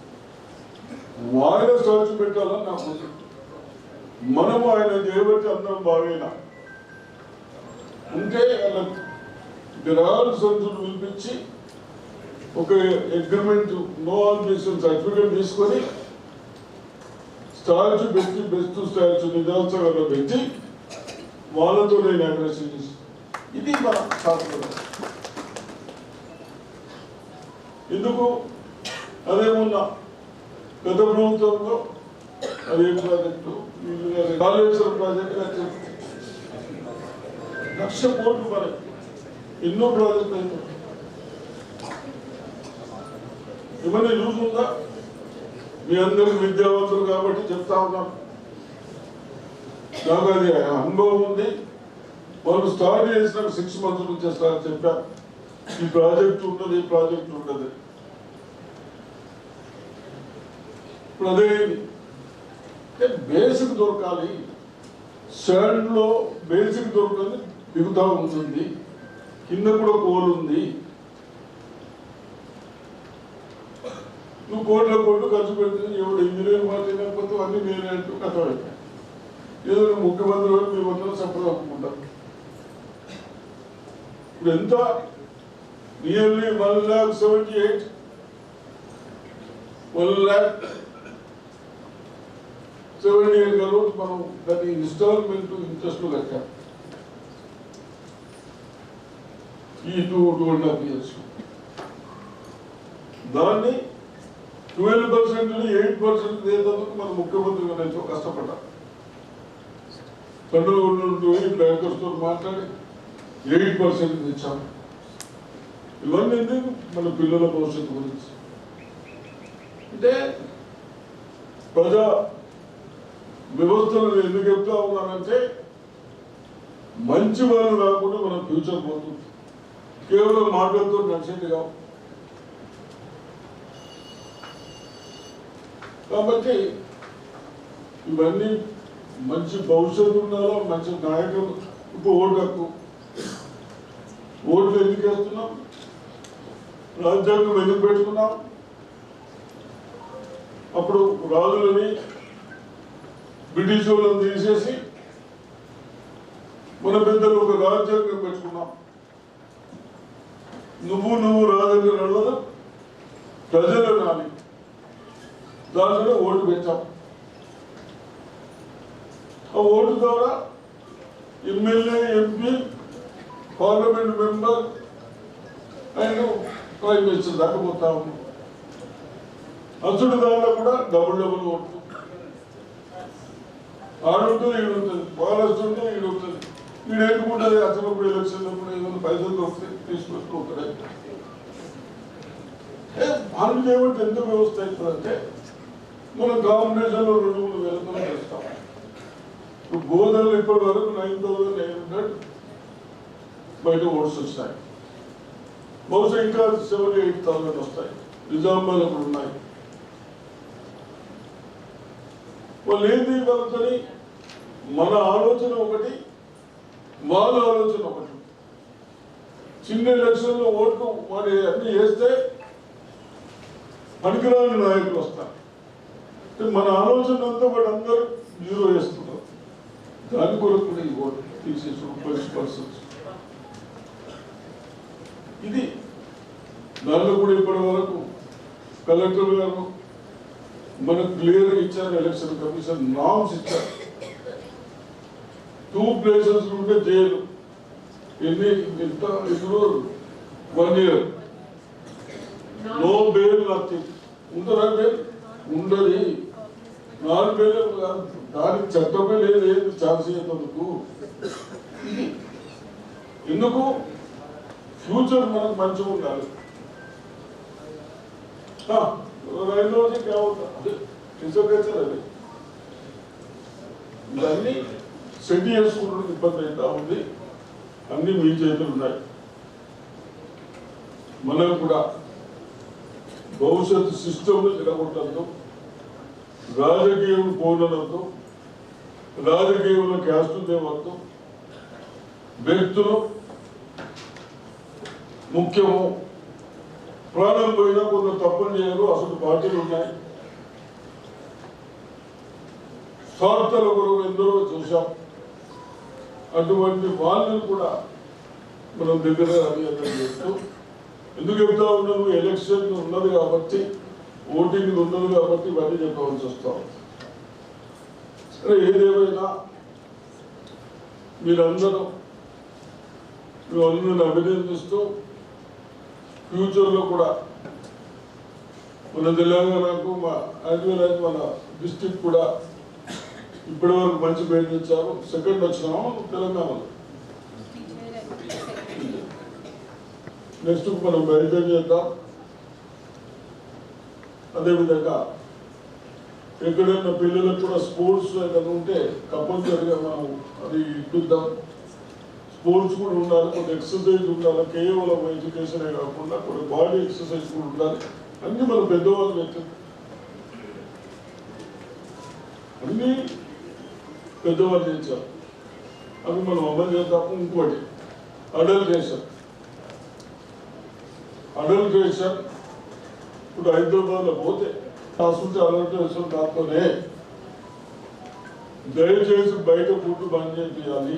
ఆయన స్టాచ్యూ పెట్టాలని నాకు మనము ఆయన చేయబట్టి అందరం బాగైనా ఉంటే గ్రాలు సంచులు పిలిపించి ఒక అగ్రిమెంట్ నో ఆబ్జెక్షన్ సర్టిఫికేట్ తీసుకొని స్టాచ్యూ పెట్టి బెస్ట్ స్టాచ్యూ నిజాం సాగర్లో పెట్టి వాళ్ళతో నేను అగ్రెషన్ చేసి ఇది మన శాస్త్రం. ఎందుకు అదేమన్నా గత ప్రభుత్వంలో అదే ప్రాజెక్టు కాళేశ్వరం ప్రాజెక్టు 1,00,000 కోట్లు మరి ఎన్నో ప్రాజెక్టులు అయితే ఏమన్నా యూజ్ ఉందా? మీ అందరికి విద్యావంతులు కాబట్టి చెప్తా ఉన్నాను. నాకు అది అనుభవం ఉంది. వాళ్ళు స్టార్ట్ చేసిన 6 months నుంచి స్టార్ట్ చెప్పారు, ఈ ప్రాజెక్ట్ ఉన్నది, ఈ ప్రాజెక్ట్ ఉన్నది. ఇప్పుడు అదే బేసిక్ దొరకాలి. శాండ్ లో బేసిక్ దొరకదు, దిగుతా ఉంటుంది, కింద కూడా కోల్ ఉంది. నువ్వు కోట్లు ఖర్చు పెడితే ఎవడు ఇంజనీర్ మాట్లాడకపోతే అన్ని నేనే అంటూ కథ అయిపోయాయి. ఏదో ముఖ్యమంత్రి వారు మీ వందరూ సపోర్ట్ అనుకుంటారు. ఇప్పుడు ఎంత నియర్లీ 1,78,000 crores మనం దాని ఇన్స్టాల్మెంట్ ఇంట్రెస్ట్ కట్టాం ఈ 2.5 years. దాన్ని 12% 8% లేదందుకు మన ముఖ్యమంత్రి గారు ఎంతో కష్టపడ్డారు. తండ్రి బ్యాంకర్స్తో మాట్లాడి 8% తెచ్చాము. ఇవన్నీ మన పిల్లల భవిష్యత్తు గురించి. అంటే ప్రజా వ్యవస్థలను ఎందుకు చెప్తా ఉన్నానంటే మంచి వాళ్ళు రాకుండా మన ఫ్యూచర్ పోతుంది. కేవలం మాటలతో నడిచేది కావు. కాబట్టి ఇవన్నీ మంచి భవిష్యత్తు ఉండాలో మంచి నాయకులు. ఇప్పుడు ఓట్లు ఎందుకు వేస్తున్నాం? రాజ్యాంగం ఎందుకు పెట్టుకున్నాం? అప్పుడు రాజులని బ్రిటిష్ వాళ్ళని తీసేసి మన పెద్దలు ఒక రాజ్యాంగం పెట్టుకున్నాం. నువ్వు రాజంగా నడవదు, ప్రజలు నాని. దాంట్లో ఓటు పెంచాం. ఆ ఓటు ద్వారా MLA, MP, parliament member and prime minister దాకా పోతా ఉన్నాం. అసలు దానిలో కూడా డబుల్ ఓట్లు ఆడుంటుంది, ఈడుంటుంది, ఫారెస్ట్ ఉంటుంది, ఈడుంటుంది. వీడు ఎందుకుంటుంది? అసలు ఎలక్షన్ అప్పుడు ఏదైనా పైసలు దొరికితే తీసుకొచ్చుకుంటాడు. భారతీయ ఏమంటే ఎంత వ్యవస్థ అవుతుందంటే మనం కాంబినేషన్లో 2-3 వేలతో చేస్తాం. ఇప్పుడు గోదావరిలో ఇప్పటి వరకు 9,900 బయట ఓట్స్ వచ్చాయి. బహుశా ఇంకా 7,000-8,000 వస్తాయి. నిజామాబాద్ అప్పుడు ఉన్నాయి. వాళ్ళు ఏంది వాళ్ళతోని మన ఆలోచన ఒకటి, వాళ్ళ ఆలోచన ఒకటి. చిన్న ఎలక్షన్లో ఓట్లు వాడి అన్ని వేస్తే పనికిరాని నాయకులు వస్తారు. మన ఆలోచన అంతా వాడు అందరూ 0 వేస్తున్నారు. దాని కొరకు ఈ ఓటు తీసేసి పర్సన్స్ ఇది. దానిలో కూడా ఇప్పటి వరకు కలెక్టర్ గారు మనకు క్లియర్ ఇచ్చారు. ఎలక్షన్ కమిషన్ నామ్స్ ఇచ్చారు. 2 places ఉంటే జైలు ఎంత ఇప్పుడు 1 year, నో బెయిల్, నథింగ్. ఉంటుందా బెయిల్? ఉండదు. 4 బెయిల్ దానికి చట్టమే లేదు. ఛాన్స్ ఇవ్వదు. ఎందుకు? ఫ్యూచర్ మనకు మంచిగా ఉండాలి. రైల్వేకి కావుతుంది అది ఇవన్నీ సెట్ చేసుకుంటే ఇబ్బంది అవుతా ఉంది. అన్ని మీ చేతులు ఉన్నాయి. మనం కూడా భవిష్యత్తు సిస్టమ్ను జరగొట్టద్దు. రాజకీయం పోనవద్దు. రాజకీయంలో క్యాస్ట్ తేవద్దు. వ్యక్తులు ముఖ్యము. ప్రాణం పోయినా కొందరు తప్పులు చేయరు. అసలు పార్టీలు ఉన్నాయి. స్వార్థాల కొరకు ఎందరో చూసాం. అటువంటి వాళ్ళని కూడా మనం దగ్గర అభియంత్రం చేస్తూ ఎందుకు చెప్తా ఉన్నాను? ఎలక్షన్ ఉన్నది కాబట్టి, ఓటింగ్ ఉన్నది కాబట్టి ఇవన్నీ చెప్పవలసి వస్తాం. సరే, ఏదేమైనా మీరందరూ అందరిని అభినందిస్తూ ఫ్యూచర్లో కూడా మన తెలంగాణకు మన డిస్ట్రిక్ట్ కూడా ఇప్పటి వరకు మంచి పేరు తెచ్చారు. 2nd వచ్చినాము తెలంగాణలో. నెక్స్ట్ మనం బయట చేద్దాం. అదేవిధంగా ఎక్కడైనా పిల్లలకు కూడా స్పోర్ట్స్ ఏదైనా ఉంటే కంపల్సరీగా మనం అది ఇప్పిద్దాం. స్పోర్ట్స్ కూడా ఉండాలి, కొంత ఎక్సర్సైజ్ ఉండాలి. కేవలం ఎడ్యుకేషనే కాకుండా కొన్ని బాడీ ఎక్సర్సైజ్ కూడా ఉండాలి. అన్ని మన పెద్దవాళ్ళు పెట్టారు. అన్నీ పెద్దవాళ్ళు చేశారు. అవి మనం అమలు చేద్దాము. ఇంకోటి అడల్ట్రేషన్ ఇప్పుడు హైదరాబాద్లో పోతే హాస్పిటల్ అలర్ట్ కాకపోతే దయచేసి బయట ఫుడ్ బంద్ చేయాలి.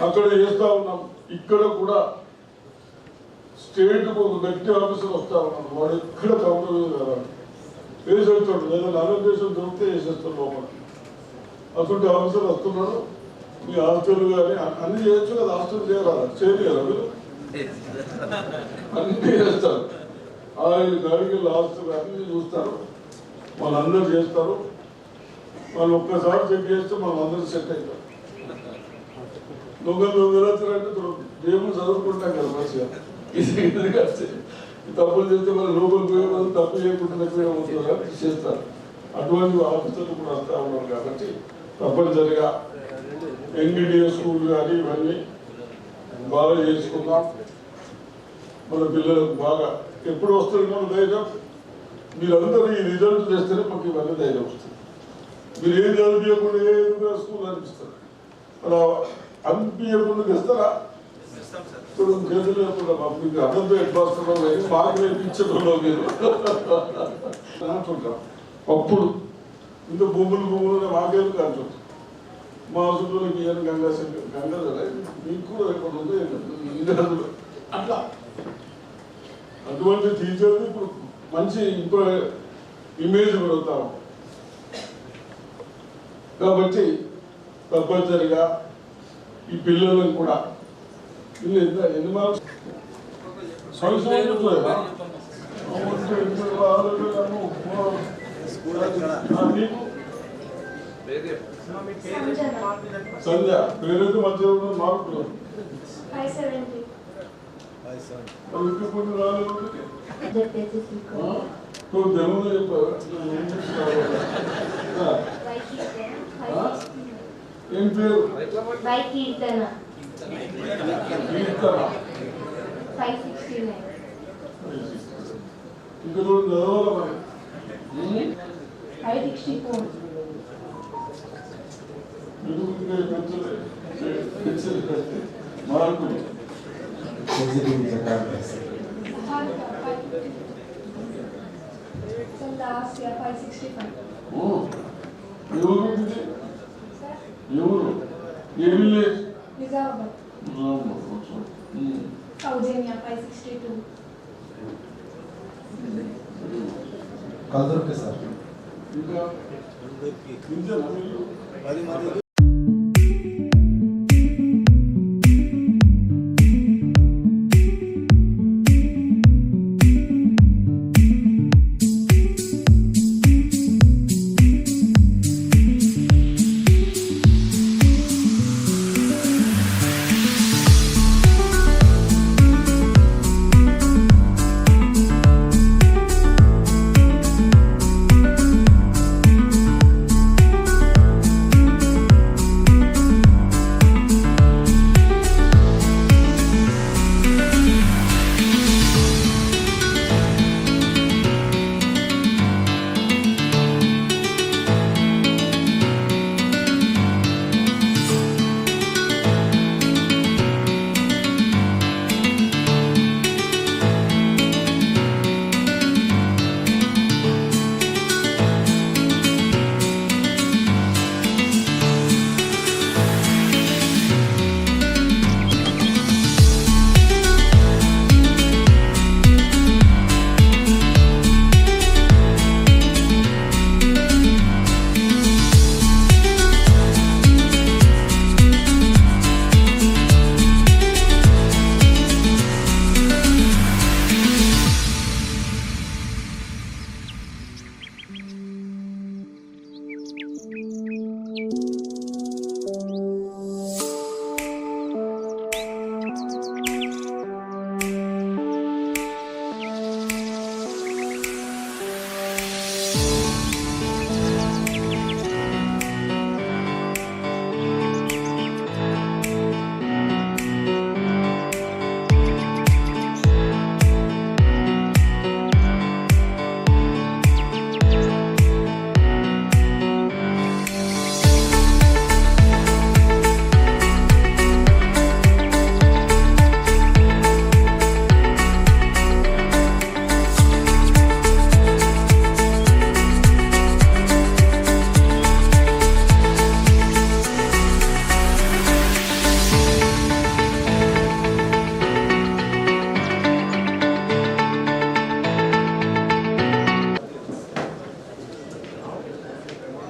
అక్కడ చేస్తా ఉన్నాం. ఇక్కడ కూడా స్టేట్ ఒక గట్టి ఆఫీసర్ వస్తా ఉన్నాడు. వాడు ఎక్కడ కౌంటర్ కదా వేసేస్తాడు. ఏదైనా అలొకేషన్ దొరికితే వేసేస్తాడు లోపల. అటువంటి ఆఫీసర్ వస్తున్నాడు. మీ హాస్టల్ కానీ అన్ని చేయొచ్చు కదా. హాస్టల్ చేయరాదా? చేయలేరా మీరు? అన్ని చేస్తారు. ఆయన గాడికి హాస్టల్ అన్ని చూస్తారు. వాళ్ళందరూ చేస్తారు. వాళ్ళు ఒక్కసారి చెక్ చేస్తే మనం అందరూ సెట్ అవుతాం. దొంగలు వెళ్తారంటే దేవుడు చదువుకుంటాం కదా మంచిగా. తప్పులు చేస్తే మన లోపల పోయే వాళ్ళు తప్పు చేయకుండా చేస్తారు. అటువంటి ఆఫీసర్లు కూడా వస్తూ ఉన్నారు. కాబట్టి తప్పనిసరిగా ఎన్డీడీఏ స్కూల్ కానీ ఇవన్నీ బాగా చేసుకుందాం. మన పిల్లలకు బాగా ఎప్పుడు వస్తుంది మన ధైర్యం? మీరందరూ ఈ రిజల్ట్ చేస్తేనే మాకు ఇవన్నీ ధైర్యం వస్తుంది. మీరు ఏం చదివించకుండా ఏ స్కూల్ అనిపిస్తారు. అలా అనిపించకుండా తెస్తారా? ఇప్పుడు చేతులు లేకుండా మీకు అర్థంతో ఎట్లా వస్తున్నాం కానీ బాగా నేర్పించడంలో మీరు అంటుంటాం. అప్పుడు ఇంత భూములు మాకేమి కాదు. మా చుట్టూలకి ఈయన గంగా మీకు కూడా ఎక్కడ ఉంది అట్లా. అటువంటి టీచర్లు ఇప్పుడు మంచి ఇమేజ్ పెడతాం. కాబట్టి తప్పనిసరిగా ఈ పిల్లలను కూడా ఎన్ని మార్క్స్ సంధ్య పేరైతే మంచిగా ఉన్న మార్కులు కొన్ని రాలేదు. నువ్వు తెలుగులో చెప్పావా? ఏం పేరు? కీర్తన. ఇంకా నువ్వు చదవాలా మరి? 564. మార్కులు ఎవరు ఏ విలేజ్? కల్దుర్కి సార్. ఇంకా ఇంత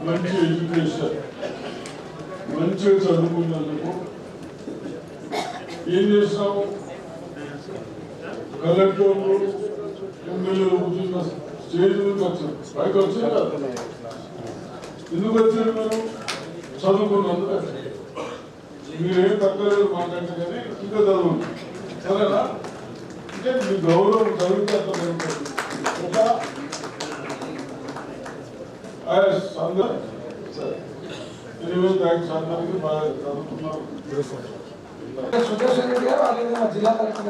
మంచి ఎడ్యుకేషన్, మంచిగా చదువుకున్నందుకు ఏం చేస్తాము? కలెక్టర్లు ఎమ్మెల్యేలు కూర్చున్న స్టేజ్ నుంచి వచ్చారు, పైకి వచ్చారు కదా. ఎందుకు వచ్చారు? మీరు చదువుకున్నందుకు వచ్చారు. మీరేం తగ్గలేదు మాకంటే, కానీ ఇంకా చదవండి, సరేనా? అంటే మీ గౌరవం చదివితే అందరూ థ్యాంక్స్. అందరికీ బాగా చదువుతున్నారు. సుదర్శన్ రెడ్డి గారు అలాగే మా జిల్లా కలెక్టర్